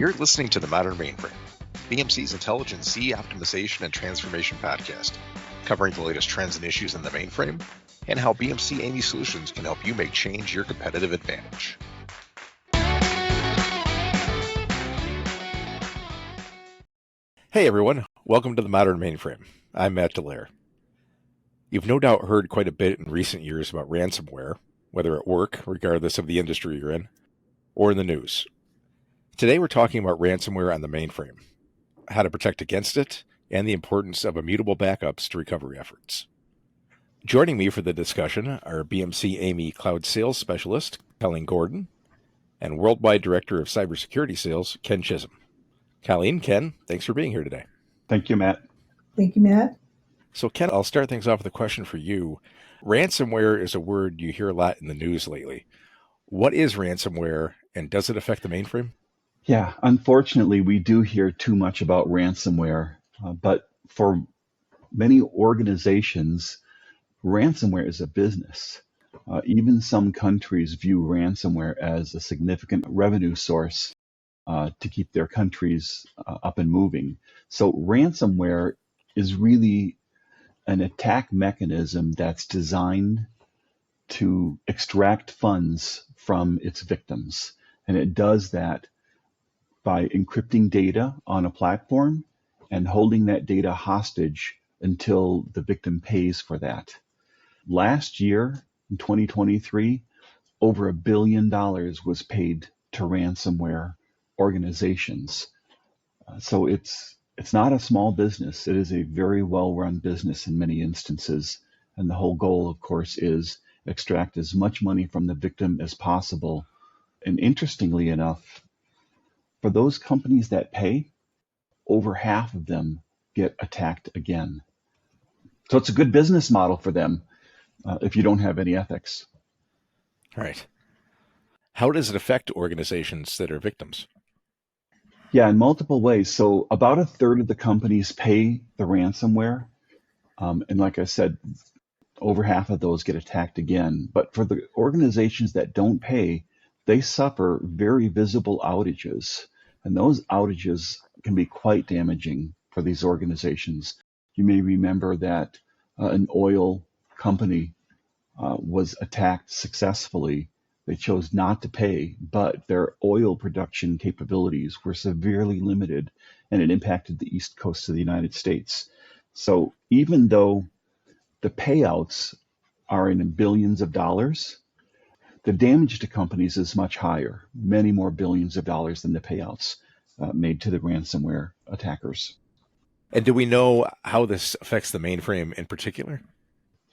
You're listening to the Modern Mainframe, BMC's intelligent C optimization and transformation podcast, covering the latest trends and issues in the mainframe and how BMC AMI solutions can help you make change your competitive advantage. Hey everyone, welcome to the Modern Mainframe. I'm Matt Dallaire. You've no doubt heard quite a bit in recent years about ransomware, whether at work, regardless of the industry you're in, or in the news. Today we're talking about ransomware on the mainframe, how to protect against it, and the importance of immutable backups to recovery efforts. Joining me for the discussion are BMC AMI Cloud Sales Specialist, Colleen Gordon, and Worldwide Director of Cybersecurity Sales, Ken Chism. Colleen, Ken, thanks for being here today. Thank you, Matt. Thank you, Matt. So Ken, I'll start things off with a question for you. Ransomware is a word you hear a lot in the news lately. What is ransomware, and does it affect the mainframe? Yeah, unfortunately, we do hear too much about ransomware, but for many organizations, ransomware is a business. Even some countries view ransomware as a significant revenue source to keep their countries up and moving. So ransomware is really an attack mechanism that's designed to extract funds from its victims. And it does that by encrypting data on a platform and holding that data hostage until the victim pays for that. Last year, in 2023, over $1 billion was paid to ransomware organizations. So it's not a small business. It is a very well-run business in many instances. And the whole goal, of course, is extract as much money from the victim as possible. And interestingly enough, for those companies that pay, over half of them get attacked again. So it's a good business model for them if you don't have any ethics. All right. How does it affect organizations that are victims? Yeah, in multiple ways. So about a third of the companies pay the ransomware. And like I said, over half of those get attacked again. But for the organizations that don't pay, they suffer very visible outages. And those outages can be quite damaging for these organizations. You may remember that an oil company was attacked successfully. They chose not to pay, but their oil production capabilities were severely limited, and it impacted the East Coast of the United States. So even though the payouts are in billions of dollars, the damage to companies is much higher, many more billions of dollars than the payouts made to the ransomware attackers. And do we know how this affects the mainframe in particular?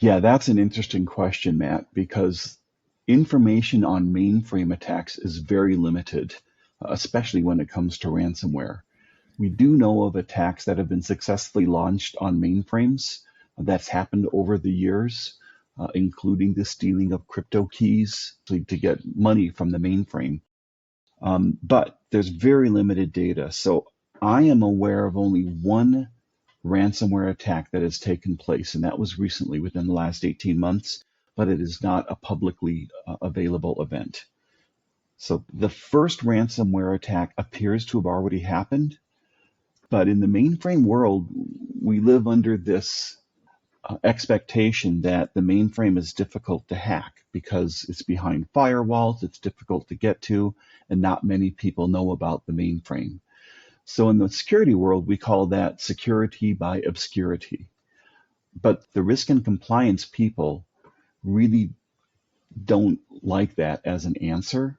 Yeah, that's an interesting question, Matt, because information on mainframe attacks is very limited, especially when it comes to ransomware. We do know of attacks that have been successfully launched on mainframes. That's happened over the years, including the stealing of crypto keys to get money from the mainframe. But there's very limited data. So I am aware of only one ransomware attack that has taken place, and that was recently within the last 18 months, but it is not a publicly available event. So the first ransomware attack appears to have already happened, but in the mainframe world, we live under this expectation that the mainframe is difficult to hack because it's behind firewalls, it's difficult to get to, and not many people know about the mainframe. So in the security world, we call that security by obscurity. But the risk and compliance people really don't like that as an answer.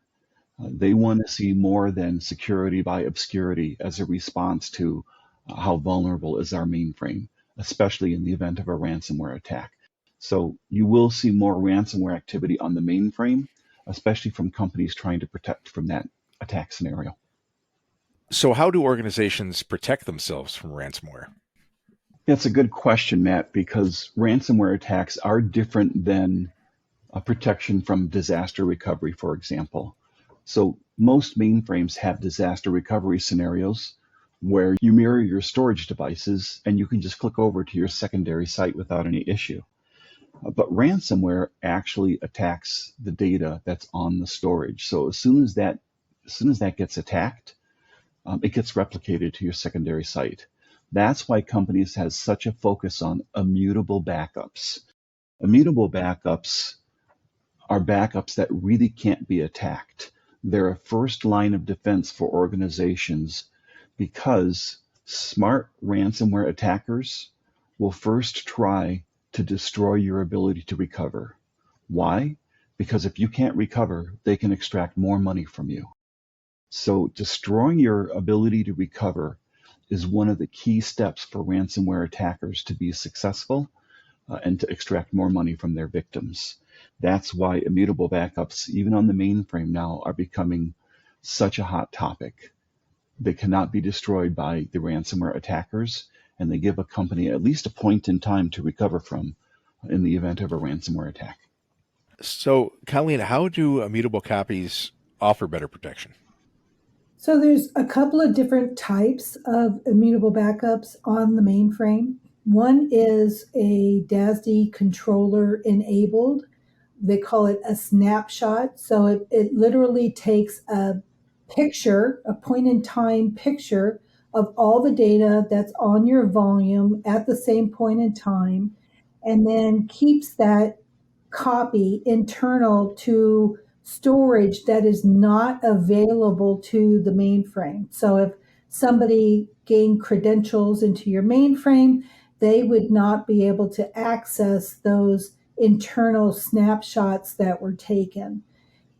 They want to see more than security by obscurity as a response to how vulnerable is our mainframe, especially in the event of a ransomware attack. So you will see more ransomware activity on the mainframe, especially from companies trying to protect from that attack scenario. So how do organizations protect themselves from ransomware? That's a good question, Matt, because ransomware attacks are different than a protection from disaster recovery, for example. So most mainframes have disaster recovery scenarios where you mirror your storage devices and you can just click over to your secondary site without any issue. But ransomware actually attacks the data that's on the storage. So as soon as that gets attacked, it gets replicated to your secondary site. That's why companies have such a focus on immutable backups. Immutable backups are backups that really can't be attacked. They're a first line of defense for organizations because smart ransomware attackers will first try to destroy your ability to recover. Why? Because if you can't recover, they can extract more money from you. So destroying your ability to recover is one of the key steps for ransomware attackers to be successful and to extract more money from their victims. That's why immutable backups, even on the mainframe now, are becoming such a hot topic. They cannot be destroyed by the ransomware attackers, and they give a company at least a point in time to recover from in the event of a ransomware attack. So, Colleen, how do immutable copies offer better protection? So there's a couple of different types of immutable backups on the mainframe. One is a DASD controller enabled. They call it a snapshot. So it literally takes a picture, a point in time picture of all the data that's on your volume at the same point in time, and then keeps that copy internal to storage that is not available to the mainframe. So if somebody gained credentials into your mainframe, they would not be able to access those internal snapshots that were taken.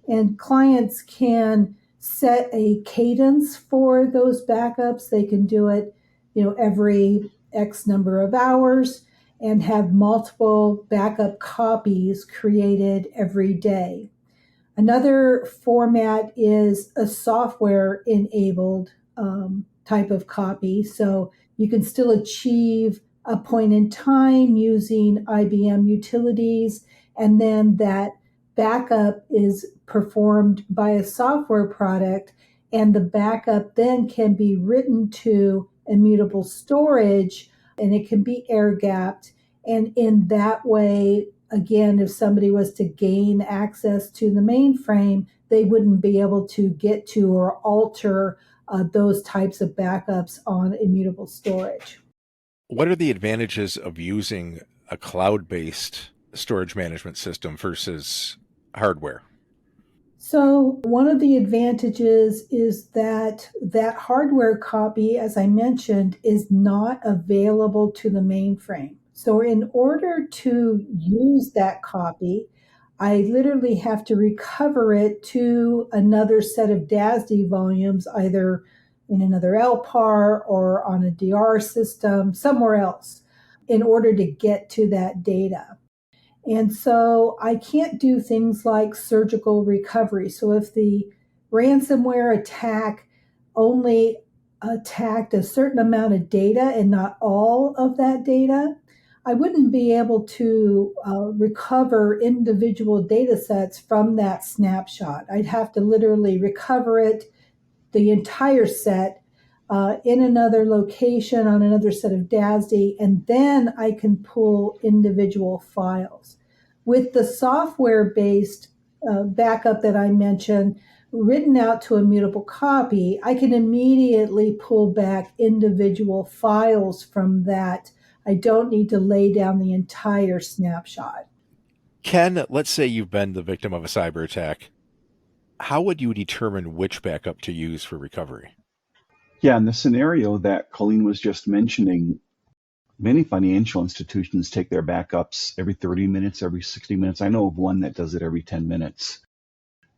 And clients can set a cadence for those backups. They can do it, every X number of hours and have multiple backup copies created every day. Another format is a software enabled type of copy. So you can still achieve a point in time using IBM utilities, and then that backup is performed by a software product, and the backup then can be written to immutable storage, and it can be air gapped. And in that way, again, if somebody was to gain access to the mainframe, they wouldn't be able to get to or alter those types of backups on immutable storage. What are the advantages of using a cloud-based storage management system versus hardware? So one of the advantages is that that hardware copy, as I mentioned, is not available to the mainframe. So in order to use that copy, I literally have to recover it to another set of DASD volumes, either in another LPAR or on a DR system, somewhere else, in order to get to that data. And so I can't do things like surgical recovery. So if the ransomware attack only attacked a certain amount of data and not all of that data, I wouldn't be able to recover individual data sets from that snapshot. I'd have to literally recover it, the entire set, in another location on another set of DASD, and then I can pull individual files. With the software-based backup that I mentioned, written out to a mutable copy, I can immediately pull back individual files from that. I don't need to lay down the entire snapshot. Ken, let's say you've been the victim of a cyber attack. How would you determine which backup to use for recovery? Yeah, in the scenario that Colleen was just mentioning, many financial institutions take their backups every 30 minutes, every 60 minutes. I know of one that does it every 10 minutes.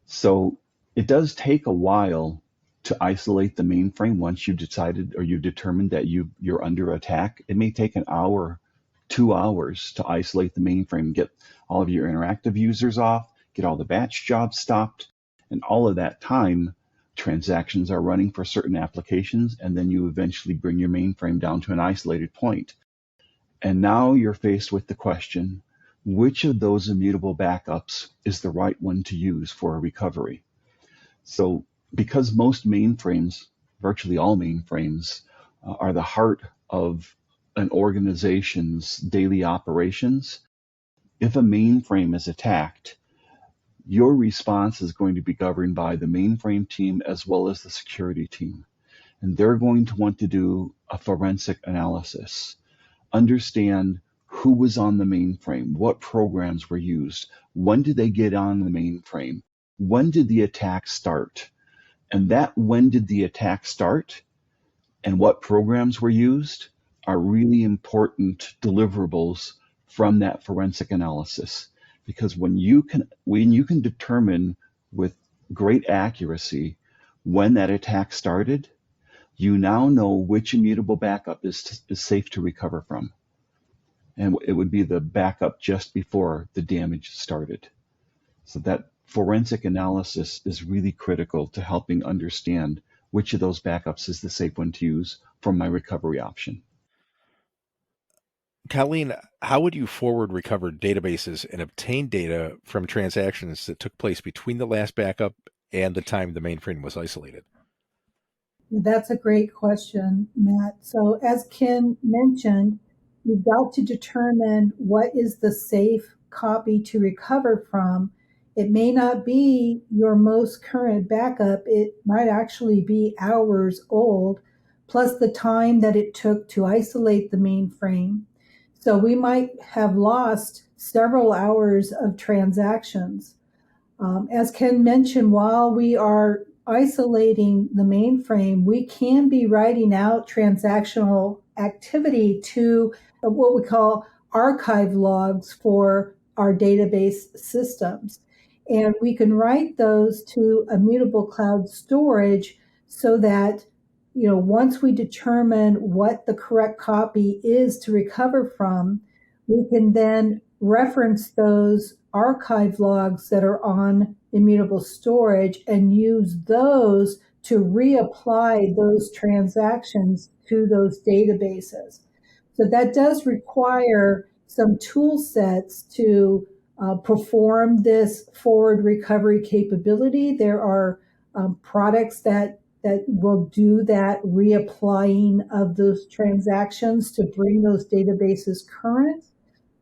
So it does take a while to isolate the mainframe once you've decided or you've determined that you're under attack. It may take an hour, 2 hours to isolate the mainframe, get all of your interactive users off, get all the batch jobs stopped, and all of that time, transactions are running for certain applications, and then you eventually bring your mainframe down to an isolated point. And now you're faced with the question, which of those immutable backups is the right one to use for a recovery? So because most mainframes, virtually all mainframes, are the heart of an organization's daily operations, if a mainframe is attacked, your response is going to be governed by the mainframe team as well as the security team. and they're going to want to do a forensic analysis, understand who was on the mainframe, what programs were used, when did they get on the mainframe, when did the attack start, and that when did the attack start and what programs were used are really important deliverables from that forensic analysis. Because when you can determine with great accuracy when that attack started, you now know which immutable backup is safe to recover from. And it would be the backup just before the damage started. So that forensic analysis is really critical to helping understand which of those backups is the safe one to use from my recovery option. Colleen, how would you forward recover databases and obtain data from transactions that took place between the last backup and the time the mainframe was isolated? That's a great question, Matt. So, as Ken mentioned, you've got to determine what is the safe copy to recover from. It may not be your most current backup, it might actually be hours old, plus the time that it took to isolate the mainframe. So, we might have lost several hours of transactions. As Ken mentioned, while we are isolating the mainframe, we can be writing out transactional activity to what we call archive logs for our database systems. And we can write those to immutable cloud storage so that, once we determine what the correct copy is to recover from, we can then reference those archive logs that are on immutable storage and use those to reapply those transactions to those databases. So that does require some tool sets to perform this forward recovery capability. There are products that will do that reapplying of those transactions to bring those databases current.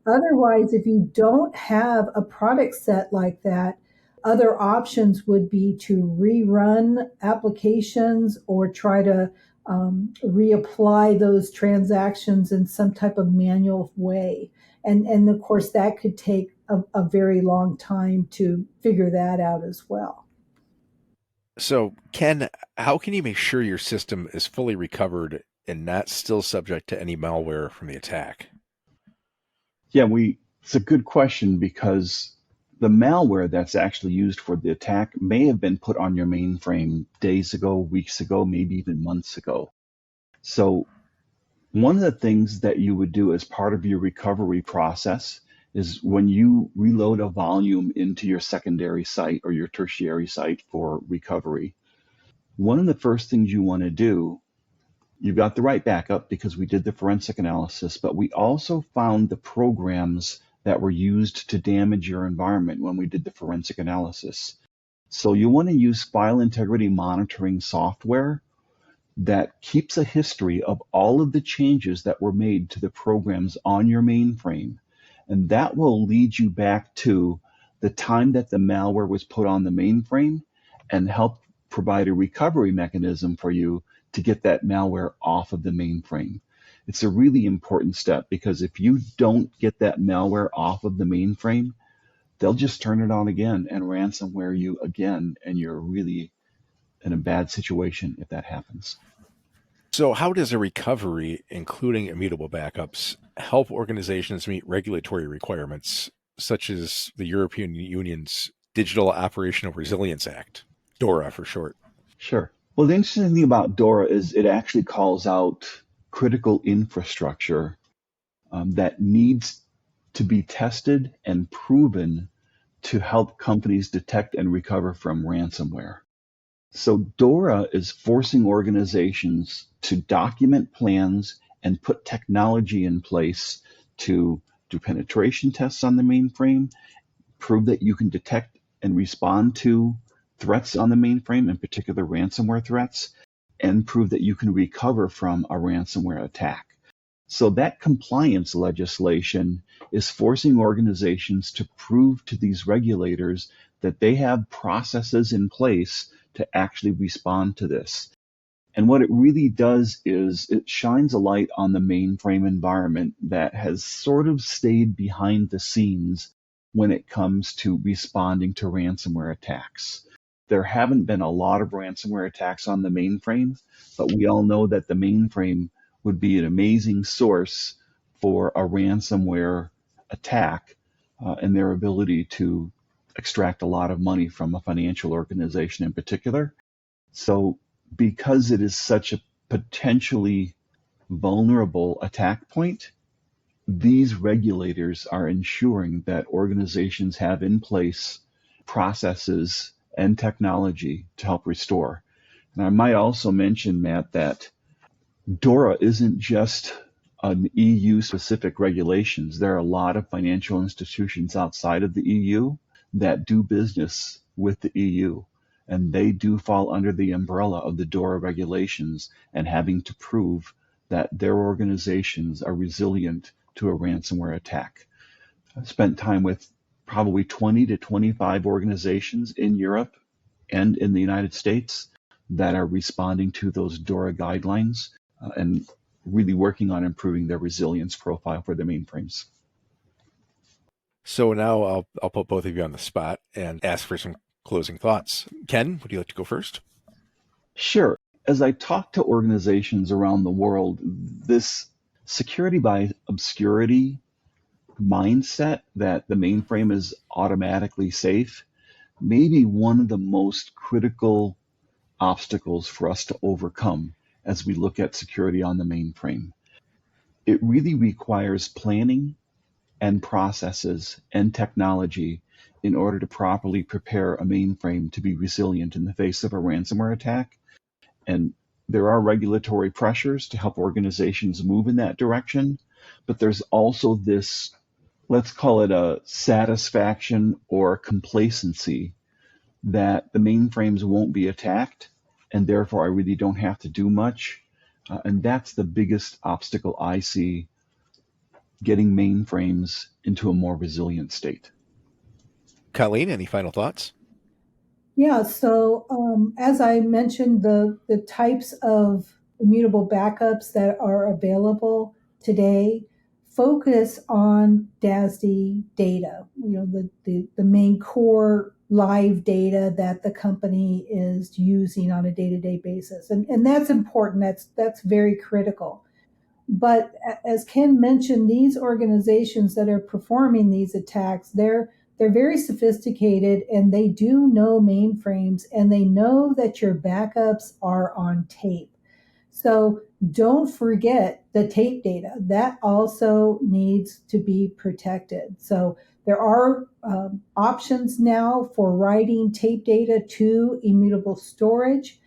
Otherwise, if you don't have a product set like that, other options would be to rerun applications or try to reapply those transactions in some type of manual way. And of course, that could take a very long time to figure that out as well. So, Ken, how can you make sure your system is fully recovered and not still subject to any malware from the attack? Yeah, it's a good question because the malware that's actually used for the attack may have been put on your mainframe days ago, weeks ago, maybe even months ago. So one of the things that you would do as part of your recovery process is when you reload a volume into your secondary site or your tertiary site for recovery, one of the first things you want to do, you've got the right backup because we did the forensic analysis, but we also found the programs that were used to damage your environment when we did the forensic analysis. So you want to use file integrity monitoring software that keeps a history of all of the changes that were made to the programs on your mainframe. And that will lead you back to the time that the malware was put on the mainframe and help provide a recovery mechanism for you to get that malware off of the mainframe. It's a really important step because if you don't get that malware off of the mainframe, they'll just turn it on again and ransomware you again, and you're really in a bad situation if that happens. So, how does a recovery, including immutable backups, help organizations meet regulatory requirements such as the European Union's Digital Operational Resilience Act, DORA for short? Sure. Well, the interesting thing about DORA is it actually calls out critical infrastructure that needs to be tested and proven to help companies detect and recover from ransomware. So DORA is forcing organizations to document plans and put technology in place to do penetration tests on the mainframe, prove that you can detect and respond to threats on the mainframe, in particular ransomware threats, and prove that you can recover from a ransomware attack. So that compliance legislation is forcing organizations to prove to these regulators that they have processes in place to actually respond to this. And what it really does is it shines a light on the mainframe environment that has sort of stayed behind the scenes when it comes to responding to ransomware attacks. There haven't been a lot of ransomware attacks on the mainframe, but we all know that the mainframe would be an amazing source for a ransomware attack and their ability to extract a lot of money from a financial organization in particular. So because it is such a potentially vulnerable attack point, these regulators are ensuring that organizations have in place processes and technology to help restore. And I might also mention, Matt, that DORA isn't just an EU specific regulations. There are a lot of financial institutions outside of the EU that do business with the EU, and they do fall under the umbrella of the DORA regulations and having to prove that their organizations are resilient to a ransomware attack. I spent time with probably 20 to 25 organizations in Europe and in the United States that are responding to those DORA guidelines and really working on improving their resilience profile for their mainframes. So now I'll put both of you on the spot and ask for some closing thoughts. Ken, would you like to go first? Sure. As I talk to organizations around the world, this security by obscurity mindset that the mainframe is automatically safe may be one of the most critical obstacles for us to overcome as we look at security on the mainframe. It really requires planning and processes and technology in order to properly prepare a mainframe to be resilient in the face of a ransomware attack. And there are regulatory pressures to help organizations move in that direction, but there's also this, let's call it a satisfaction or complacency that the mainframes won't be attacked, and therefore I really don't have to do much. And that's the biggest obstacle I see getting mainframes into a more resilient state. Colleen, any final thoughts? Yeah, so as I mentioned, the types of immutable backups that are available today focus on DASD data, the main core live data that the company is using on a day-to-day basis. And that's important. That's very critical. But as Ken mentioned, these organizations that are performing these attacks, they're very sophisticated and they do know mainframes and they know that your backups are on tape. So don't forget the tape data. That also needs to be protected. So there are options now for writing tape data to immutable storage,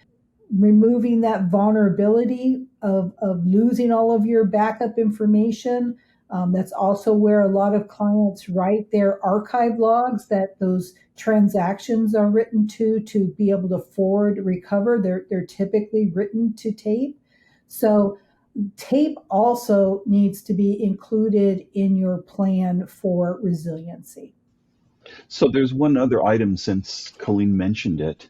removing that vulnerability of losing all of your backup information. That's also where a lot of clients write their archive logs that those transactions are written to be able to forward recover. They're typically written to tape. So tape also needs to be included in your plan for resiliency. So there's one other item since Colleen mentioned it.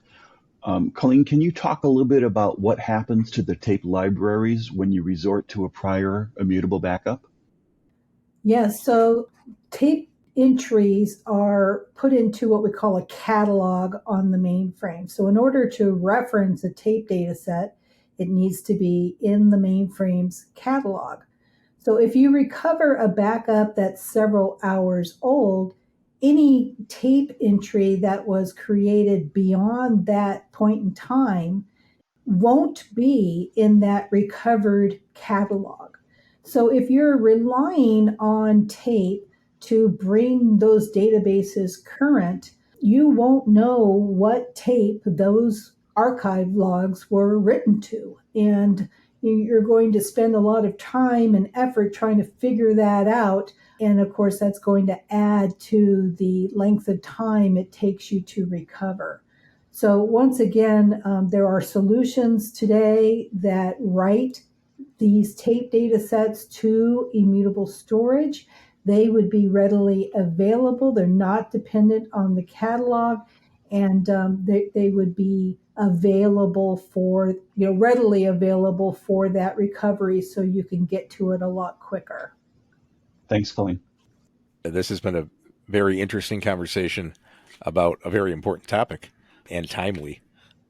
Colleen, can you talk a little bit about what happens to the tape libraries when you resort to a prior immutable backup? Yes, so tape entries are put into what we call a catalog on the mainframe. So in order to reference a tape data set, it needs to be in the mainframe's catalog. So if you recover a backup that's several hours old, any tape entry that was created beyond that point in time won't be in that recovered catalog. So if you're relying on tape to bring those databases current, you won't know what tape those archive logs were written to. And you're going to spend a lot of time and effort trying to figure that out. And of course, that's going to add to the length of time it takes you to recover. So once again, there are solutions today that write these tape data sets to immutable storage. They would be readily available. They're not dependent on the catalog. and they would be available for, readily available for that recovery, so you can get to it a lot quicker. Thanks, Colleen. This has been a very interesting conversation about a very important topic and timely.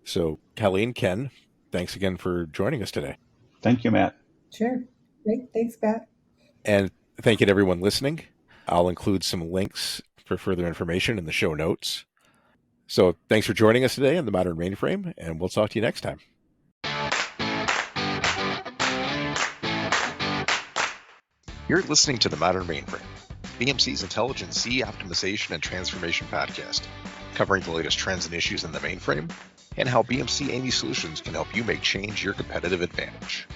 So, Colleen, Ken, thanks again for joining us today. Thank you, Matt. Sure. Great. Thanks, Pat. And thank you to everyone listening. I'll include some links for further information in the show notes. So thanks for joining us today on the Modern Mainframe, and we'll talk to you next time. You're listening to the Modern Mainframe, BMC's Intelligent C Optimization and Transformation podcast, covering the latest trends and issues in the mainframe and how BMC AIME solutions can help you make change your competitive advantage.